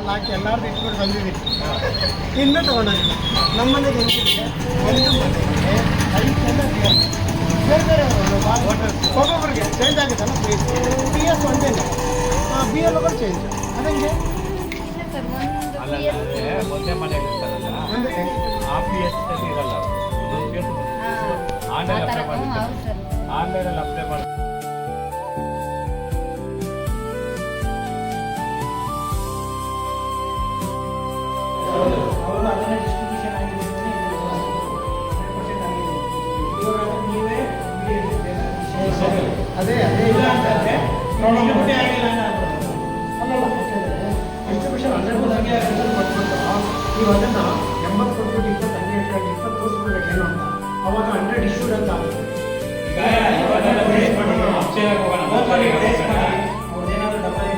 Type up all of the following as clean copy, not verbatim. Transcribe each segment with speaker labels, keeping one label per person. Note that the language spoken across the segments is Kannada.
Speaker 1: ಹಾಕಿ ಎಲ್ಲಾರ್ದು ಇಟ್ಕೊಂಡು ಬಂದಿದ್ದೀವಿ. ಇನ್ನೂ ತೊಗೊಂಡಿಲ್ಲ. ನಮ್ಮ ಮನೆಗೆ ಹೆಂಗಿದೆ, ಒಂದು ಮನೆಗೆ 5 ಜನ ಬೇರೆ ಬೇರೆ ಒಬ್ಬೊಬ್ಬರಿಗೆ ಚೇಂಜ್ ಆಗುತ್ತಲ್ಲ. ಪಿ ಎಸ್ ಒಂದೇನೆ, ಬಿ ಎಲ್ ಕೂಡ ಚೇಂಜ್. ಅದಂಗೆ
Speaker 2: ಒಂದೇ ಮನೆಯಲ್ಲಿ ಇರ್ತಾರಲ್ಲ, ಆ ಪಿ ಎಸ್ ಇರಲ್ಲ. ಆನ್ಲೈನಲ್ಲಿ ಅಪ್ಲೈ ಮಾಡಿ
Speaker 1: ಅವರು ಅದನ್ನ ಡಿಸ್ಟ್ರಿಬ್ಯೂಷನ್ ಆಗಿದೆ. ನೀವೇ ಅದೇ ಅದೇ ಇಲ್ಲ ಅಂತಂದರೆ ಅಲ್ಲಲ್ಲ ಡಿಸ್ಟ್ರಿಬ್ಯೂಷನ್ 100% ಕೊಟ್ಬಿಟ್ಟು ನೀವು ಅದನ್ನು 80 ಕೊಟ್ಬಿಟ್ಟು 20 ಹಂಗೆ 20 ತೋರಿಸ್ಬಿಡ್ಬೇಕು ಏನು ಅಂತ. ಅವಾಗ 100 ಇಶ್ಯೂಡ್ ಅಂತ ಆಗುತ್ತೆ. ಅವ್ರದ್ದೇನಾದ್ರೂ ಡಬಲ್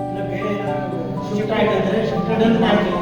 Speaker 1: ಇಲ್ಲ ಬೇರೆ ಏನಾದರೂ ಶಿಫ್ಟ್ ಆಯ್ತಂದರೆ ಶಿಫ್ಟೆಡ್ ಅಂತ ಮಾಡ್ತೀವಿ.